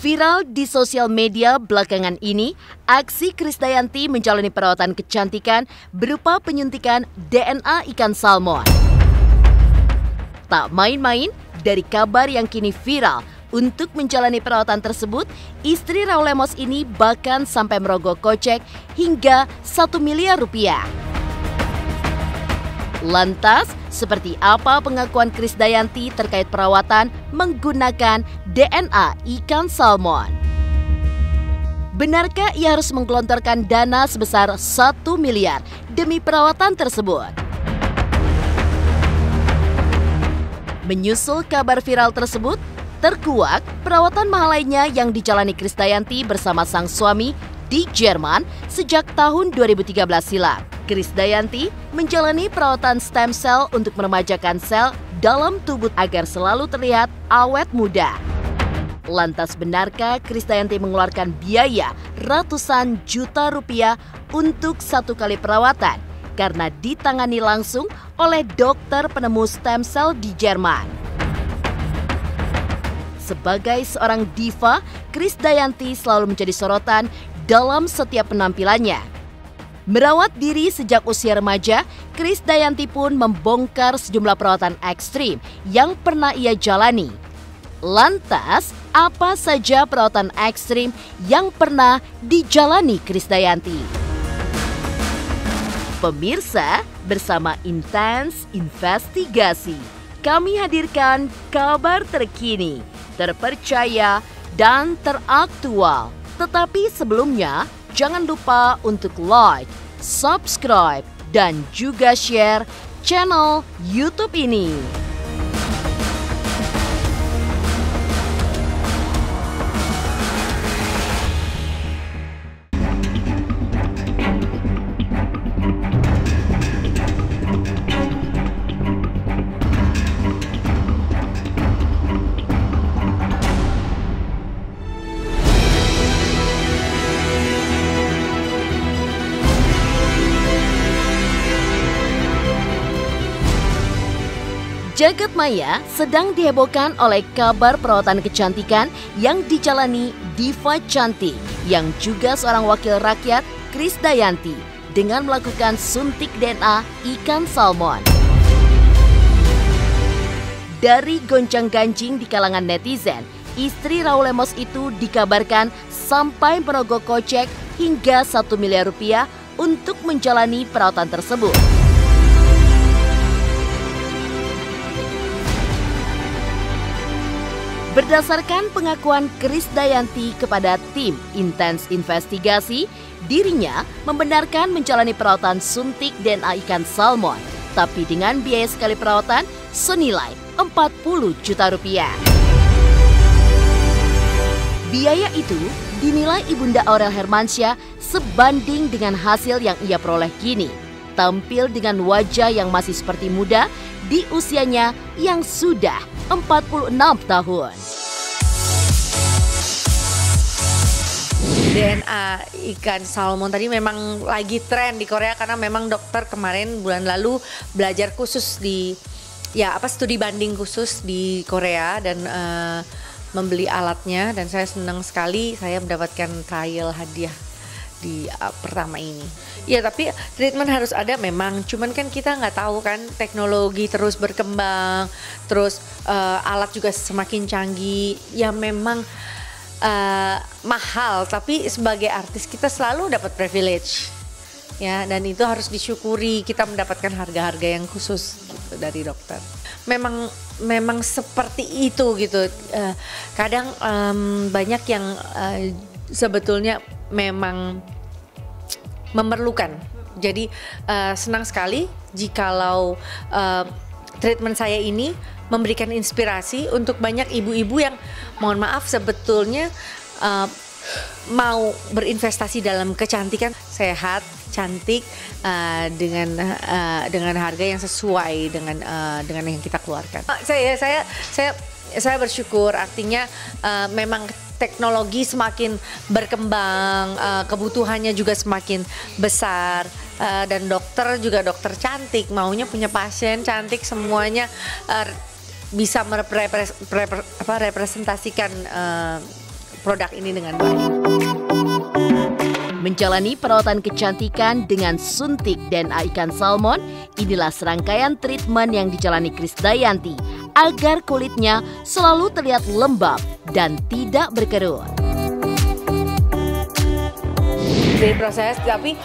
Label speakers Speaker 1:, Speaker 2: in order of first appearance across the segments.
Speaker 1: Viral di sosial media belakangan ini, aksi Krisdayanti menjalani perawatan kecantikan berupa penyuntikan DNA ikan salmon. Tak main-main, dari kabar yang kini viral, untuk menjalani perawatan tersebut, istri Raul Lemos ini bahkan sampai merogoh kocek hingga 1 miliar rupiah. Lantas, seperti apa pengakuan Krisdayanti terkait perawatan menggunakan DNA ikan salmon? Benarkah ia harus menggelontorkan dana sebesar 1 miliar demi perawatan tersebut? Menyusul kabar viral tersebut, terkuak perawatan mahal lainnya yang dijalani Krisdayanti bersama sang suami di Jerman sejak tahun 2013 silam. Krisdayanti menjalani perawatan stem cell untuk meremajakan sel dalam tubuh agar selalu terlihat awet muda. Lantas benarkah Krisdayanti mengeluarkan biaya ratusan juta rupiah untuk satu kali perawatan karena ditangani langsung oleh dokter penemu stem cell di Jerman? Sebagai seorang diva, Krisdayanti selalu menjadi sorotan dalam setiap penampilannya. Merawat diri sejak usia remaja, Krisdayanti pun membongkar sejumlah perawatan ekstrim yang pernah ia jalani. Lantas, apa saja perawatan ekstrim yang pernah dijalani Krisdayanti? Pemirsa, bersama Intens Investigasi, kami hadirkan kabar terkini, terpercaya, dan teraktual. Tetapi sebelumnya, jangan lupa untuk like, subscribe, dan juga share channel YouTube ini. Jagat maya sedang dihebohkan oleh kabar perawatan kecantikan yang dijalani diva cantik yang juga seorang wakil rakyat, Krisdayanti, dengan melakukan suntik DNA ikan salmon. Dari gonjang-ganjing di kalangan netizen, istri Raul Lemos itu dikabarkan sampai merogoh kocek hingga 1 miliar rupiah untuk menjalani perawatan tersebut. Berdasarkan pengakuan Krisdayanti kepada tim Intens Investigasi, dirinya membenarkan menjalani perawatan suntik DNA ikan salmon, tapi dengan biaya sekali perawatan senilai 40 juta rupiah. Biaya itu dinilai Ibunda Aurel Hermansyah sebanding dengan hasil yang ia peroleh kini. Tampil dengan wajah yang masih seperti muda di usianya yang sudah 46 tahun.
Speaker 2: DNA ikan salmon tadi memang lagi tren di Korea karena memang dokter kemarin bulan lalu belajar khusus di studi banding khusus di Korea dan membeli alatnya, dan saya senang sekali saya mendapatkan trial hadiah di pertama ini. Ya, tapi treatment harus ada memang, cuman kan kita nggak tahu kan, teknologi terus berkembang, terus alat juga semakin canggih, ya memang mahal, tapi sebagai artis kita selalu dapat privilege, ya, dan itu harus disyukuri, kita mendapatkan harga-harga yang khusus gitu dari dokter. Memang seperti itu gitu. Kadang banyak yang sebetulnya memang memerlukan. Jadi senang sekali jikalau treatment saya ini memberikan inspirasi untuk banyak ibu-ibu yang mohon maaf sebetulnya mau berinvestasi dalam kecantikan, sehat, cantik, dengan harga yang sesuai dengan yang kita keluarkan. Saya bersyukur, artinya memang teknologi semakin berkembang, kebutuhannya juga semakin besar, dan dokter juga dokter cantik, maunya punya pasien cantik, semuanya bisa merepresentasikan produk ini dengan baik.
Speaker 1: Menjalani perawatan kecantikan dengan suntik DNA ikan salmon, inilah serangkaian treatment yang dijalani Krisdayanti agar kulitnya selalu terlihat lembab dan tidak berkerut.
Speaker 2: Dari proses, tapi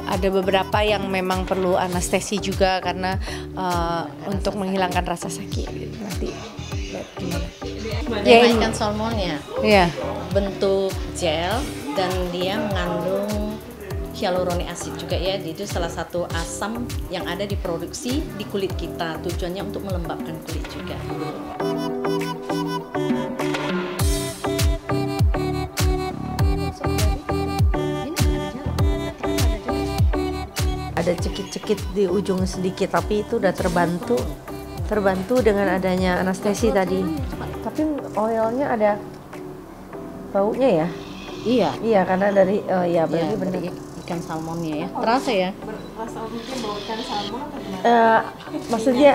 Speaker 2: ada beberapa yang memang perlu anestesi juga karena untuk menghilangkan rasa sakit. Nanti lihat gimana.
Speaker 3: DNA ikan salmon ya,
Speaker 2: Iya.
Speaker 3: bentuk gel dan dia mengandung hyaluronic acid juga ya. Itu salah satu asam yang ada diproduksi di kulit kita. Tujuannya untuk melembabkan kulit juga.
Speaker 2: Ada cekit-cekit di ujung sedikit, tapi itu udah terbantu dengan adanya anestesi tadi. Tapi oilnya ada baunya ya?
Speaker 3: Iya.
Speaker 2: Iya, karena dari ya berarti
Speaker 3: Iya,
Speaker 2: benar.
Speaker 3: dari ikan salmonnya ya. Terasa ya?
Speaker 2: Maksudnya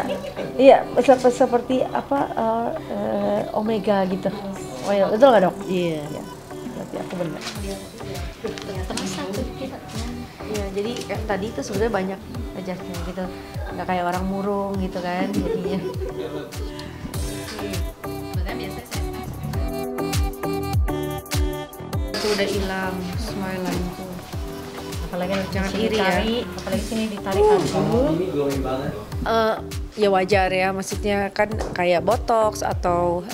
Speaker 2: iya seperti apa omega gitu. Oil, betul nggak dok?
Speaker 3: Iya.
Speaker 2: Iya. Berarti aku benar.
Speaker 3: Terasa sedikit.
Speaker 2: Iya, jadi tadi itu sebenarnya banyak ajaknya gitu, nggak kayak orang murung gitu kan jadinya. Itu udah hilang smile-nya tuh.
Speaker 3: Apalagi
Speaker 2: Jangan
Speaker 3: sini
Speaker 2: iri ya.
Speaker 3: ditarik, apalagi sini ditarik dulu.
Speaker 2: Ya wajar ya, maksudnya kan kayak botox atau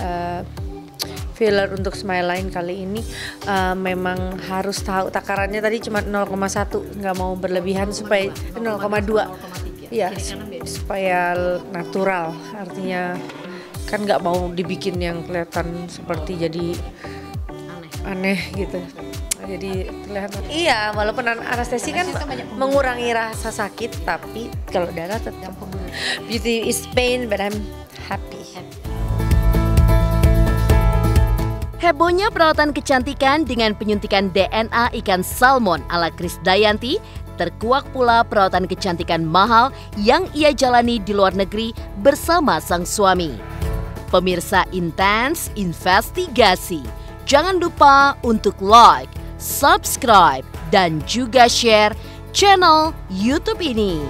Speaker 2: filler untuk smile line kali ini memang harus tahu takarannya tadi cuma 0,1, nggak mau berlebihan supaya 0,2. Iya, supaya natural, artinya kan nggak mau dibikin yang kelihatan seperti jadi aneh gitu. Jadi terlihat. Iya, walaupun anestesi kan mengurangi rasa sakit, tapi kalau darah tetap. Beauty is pain, but I'm happy.
Speaker 1: Hebohnya perawatan kecantikan dengan penyuntikan DNA ikan salmon ala Krisdayanti, terkuak pula perawatan kecantikan mahal yang ia jalani di luar negeri bersama sang suami. Pemirsa Intens Investigasi, jangan lupa untuk like, subscribe, dan juga share channel YouTube ini.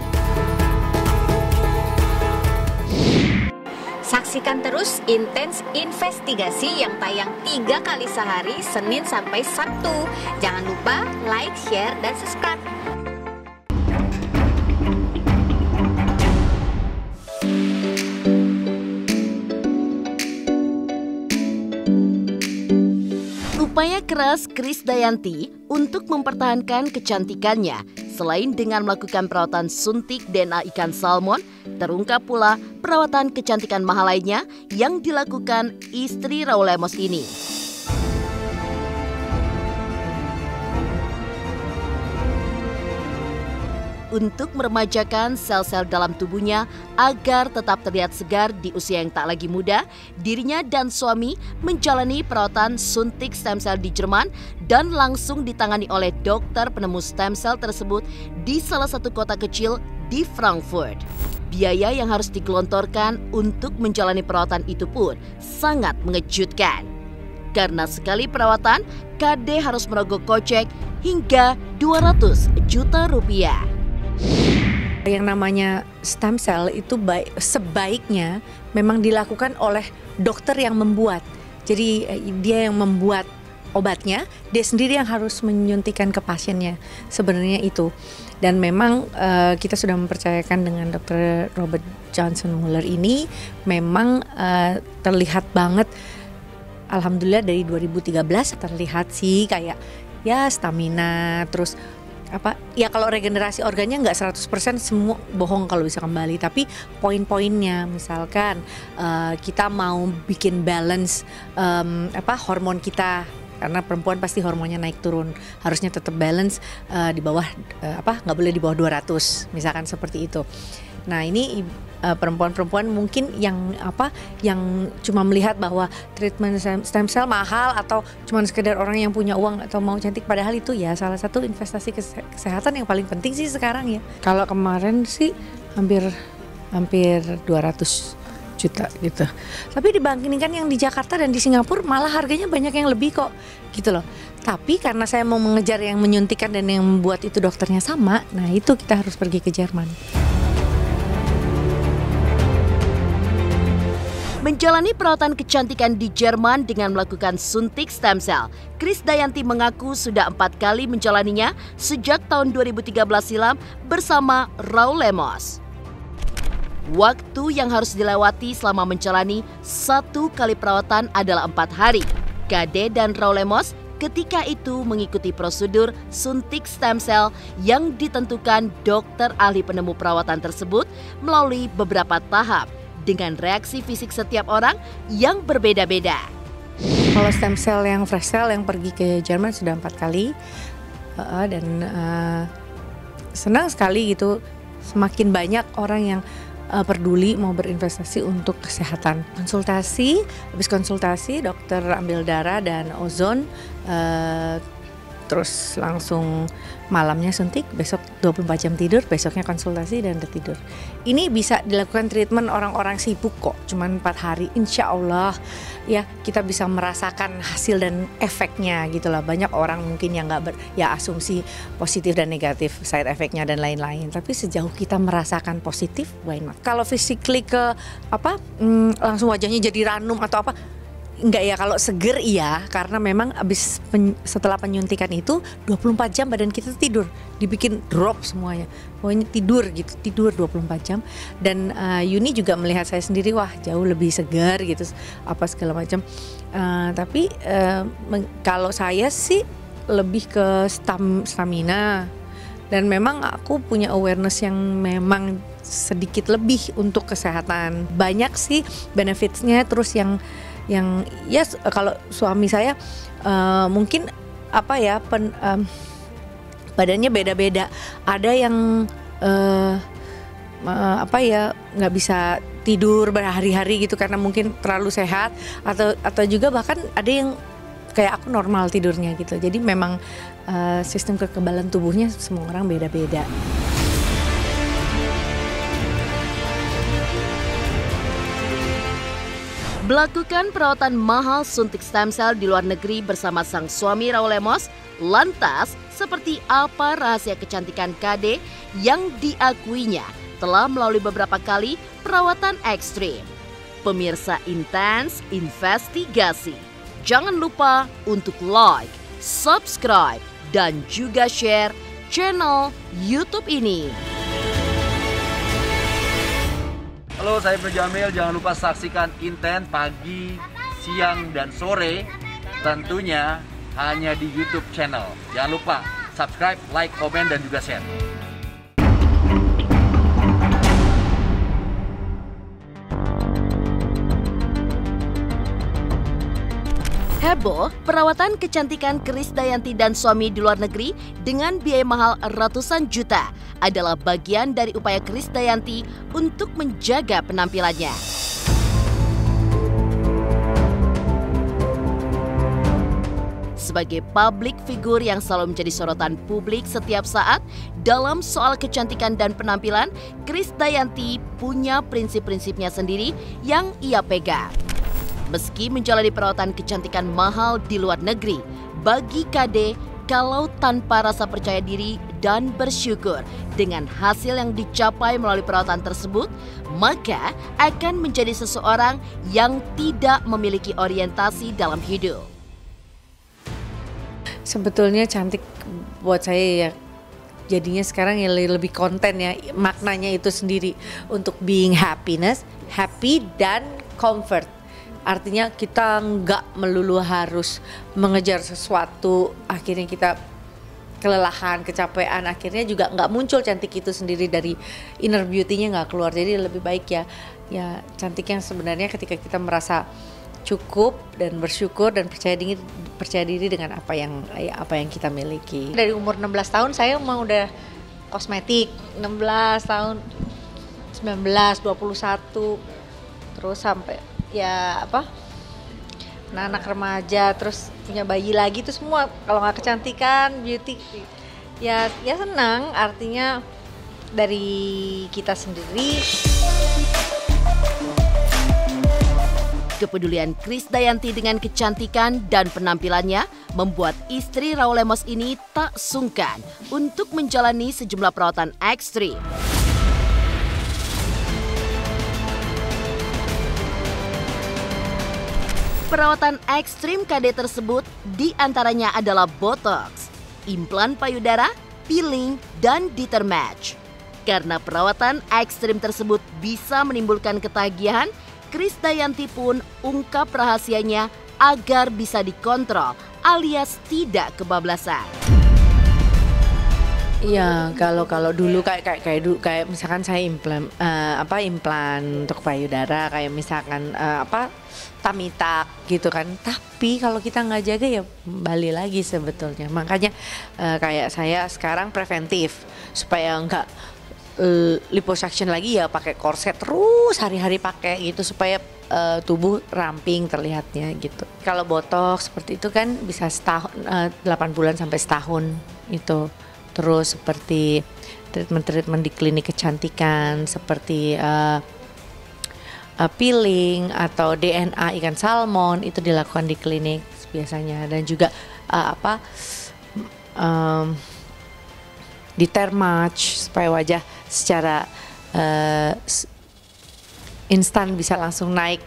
Speaker 4: Saksikan terus Intens Investigasi yang tayang 3 kali sehari Senin sampai Sabtu. Jangan lupa like, share, dan subscribe.
Speaker 1: Upaya keras Krisdayanti untuk mempertahankan kecantikannya selain dengan melakukan perawatan suntik DNA ikan salmon, terungkap pula perawatan kecantikan mahal lainnya yang dilakukan istri Raul Lemos ini. Untuk meremajakan sel-sel dalam tubuhnya agar tetap terlihat segar di usia yang tak lagi muda, dirinya dan suami menjalani perawatan suntik stem cell di Jerman dan langsung ditangani oleh dokter penemu stem cell tersebut di salah satu kota kecil di Frankfurt. Biaya yang harus digelontorkan untuk menjalani perawatan itu pun sangat mengejutkan. Karena sekali perawatan, KD harus merogoh kocek hingga 200 juta rupiah.
Speaker 2: Yang namanya stem cell itu sebaiknya memang dilakukan oleh dokter yang membuat. Jadi dia yang membuat obatnya, dia sendiri yang harus menyuntikkan ke pasiennya. Sebenarnya itu. Dan memang kita sudah mempercayakan dengan Dr. Robert Johnson Muller ini memang terlihat banget. Alhamdulillah dari 2013 terlihat sih kayak ya stamina, terus apa ya, kalau regenerasi organnya nggak 100% semua bohong kalau bisa kembali, tapi poin-poinnya misalkan kita mau bikin balance hormon kita, karena perempuan pasti hormonnya naik turun, harusnya tetap balance di bawah nggak boleh di bawah 200 misalkan seperti itu. Nah ini perempuan-perempuan mungkin yang cuma melihat bahwa treatment stem cell mahal atau cuma sekedar orang yang punya uang atau mau cantik, padahal itu ya salah satu investasi kesehatan yang paling penting sih sekarang ya. Kalau kemarin sih hampir 200 juta gitu. Tapi dibandingkan yang di Jakarta dan di Singapura malah harganya banyak yang lebih kok gitu loh. Tapi karena saya mau mengejar yang menyuntikkan dan yang membuat itu dokternya sama, nah itu kita harus pergi ke Jerman.
Speaker 1: Menjalani perawatan kecantikan di Jerman dengan melakukan suntik stem cell, Krisdayanti mengaku sudah 4 kali menjalaninya sejak tahun 2013 silam bersama Raul Lemos. Waktu yang harus dilewati selama menjalani 1 kali perawatan adalah 4 hari. Kade dan Raul Lemos ketika itu mengikuti prosedur suntik stem cell yang ditentukan dokter ahli penemu perawatan tersebut melalui beberapa tahap dengan reaksi fisik setiap orang yang berbeda-beda.
Speaker 2: Kalau stem cell yang fresh cell yang pergi ke Jerman sudah 4 kali dan senang sekali gitu, semakin banyak orang yang peduli mau berinvestasi untuk kesehatan. Habis konsultasi dokter ambil darah dan ozon, terus langsung malamnya suntik, besok 24 jam tidur, besoknya konsultasi dan udah tidur. Ini bisa dilakukan treatment orang-orang sibuk kok, cuman 4 hari. Insya Allah ya kita bisa merasakan hasil dan efeknya gitu lah. Banyak orang mungkin yang ya asumsi positif dan negatif, side efeknya dan lain-lain. Tapi sejauh kita merasakan positif, why not? Kalau physically ke langsung wajahnya jadi ranum atau apa, enggak ya. Kalau seger iya, karena memang setelah penyuntikan itu 24 jam badan kita tidur, dibikin drop semuanya, pokoknya tidur 24 jam. Dan Yuni juga melihat saya sendiri, wah jauh lebih segar gitu, apa segala macam. Tapi kalau saya sih lebih ke stamina, dan memang aku punya awareness yang memang sedikit lebih untuk kesehatan. Banyak sih benefitsnya, terus yang kalau suami saya mungkin badannya beda-beda. Ada yang nggak bisa tidur berhari-hari gitu karena mungkin terlalu sehat, atau juga bahkan ada yang kayak aku normal tidurnya gitu. Jadi memang sistem kekebalan tubuhnya semua orang beda-beda.
Speaker 1: Melakukan perawatan mahal suntik stem cell di luar negeri bersama sang suami Raul Lemos, lantas seperti apa rahasia kecantikan Kade yang diakuinya telah melalui beberapa kali perawatan ekstrim? Pemirsa Intens Investigasi, jangan lupa untuk like, subscribe, dan juga share channel YouTube ini.
Speaker 5: Halo, saya Ibnu Jamil. Jangan lupa saksikan Inten pagi, siang, dan sore. Tentunya hanya di YouTube channel. Jangan lupa subscribe, like, komen, dan juga share.
Speaker 1: Heboh, perawatan kecantikan Krisdayanti dan suami di luar negeri dengan biaya mahal ratusan juta adalah bagian dari upaya Krisdayanti untuk menjaga penampilannya. Sebagai publik figur yang selalu menjadi sorotan publik setiap saat dalam soal kecantikan dan penampilan, Krisdayanti punya prinsip-prinsipnya sendiri yang ia pegang. Meski menjalani perawatan kecantikan mahal di luar negeri, bagi Kade, kalau tanpa rasa percaya diri dan bersyukur dengan hasil yang dicapai melalui perawatan tersebut, maka akan menjadi seseorang yang tidak memiliki orientasi dalam hidup.
Speaker 2: Sebetulnya cantik buat saya ya, jadinya sekarang ya lebih konten ya, maknanya itu sendiri untuk being happy dan comfort. Artinya kita nggak melulu harus mengejar sesuatu, akhirnya kita kelelahan, kecapean, akhirnya juga nggak muncul cantik itu sendiri dari inner beauty-nya nggak keluar. Jadi lebih baik ya cantik yang sebenarnya ketika kita merasa cukup dan bersyukur dan percaya diri dengan apa yang kita miliki. Dari umur 16 tahun saya mau udah kosmetik, 16 tahun, 19, 21, terus sampai anak remaja, terus punya bayi lagi, itu semua kalau nggak kecantikan, beauty ya senang, artinya dari kita sendiri.
Speaker 1: Kepedulian Krisdayanti dengan kecantikan dan penampilannya membuat istri Raul Lemos ini tak sungkan untuk menjalani sejumlah perawatan ekstrim. Perawatan ekstrim KD tersebut diantaranya adalah botox, implan payudara, peeling, dan determatch. Karena perawatan ekstrim tersebut bisa menimbulkan ketagihan, Krisdayanti pun ungkap rahasianya agar bisa dikontrol alias tidak kebablasan.
Speaker 2: Iya, kalau dulu kayak misalkan saya implan untuk payudara, kayak misalkan tamitak gitu kan. Tapi kalau kita nggak jaga ya balik lagi sebetulnya. Makanya kayak saya sekarang preventif supaya nggak liposuction lagi, ya pakai korset terus hari-hari pakai gitu supaya tubuh ramping terlihatnya gitu. Kalau botox seperti itu kan bisa setahun, 8 bulan sampai setahun itu. Terus seperti treatment di klinik kecantikan seperti peeling atau DNA ikan salmon itu dilakukan di klinik biasanya, dan juga determatch supaya wajah secara instan bisa langsung naik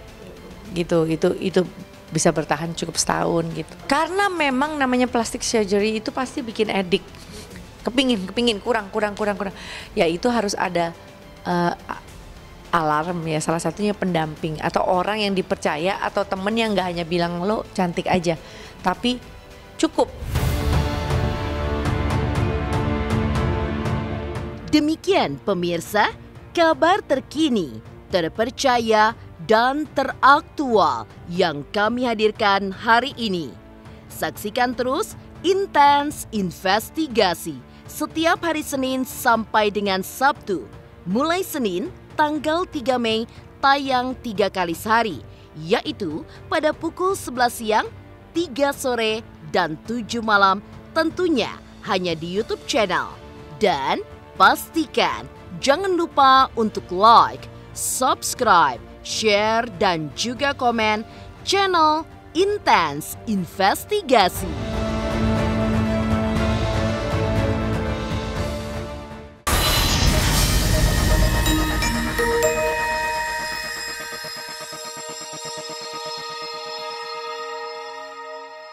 Speaker 2: gitu. Itu bisa bertahan cukup setahun gitu. Karena memang namanya plastic surgery itu pasti bikin edik. Kepingin kurang. Ya itu harus ada alarm ya, salah satunya pendamping atau orang yang dipercaya atau temen yang nggak hanya bilang lo cantik aja, tapi cukup.
Speaker 1: Demikian pemirsa, kabar terkini, terpercaya, dan teraktual yang kami hadirkan hari ini. Saksikan terus Intens Investigasi setiap hari Senin sampai dengan Sabtu. Mulai Senin tanggal 3 Mei tayang 3 kali sehari, yaitu pada pukul 11 siang, 3 sore, dan 7 malam, tentunya hanya di YouTube channel. Dan pastikan jangan lupa untuk like, subscribe, share, dan juga komen channel Intens Investigasi.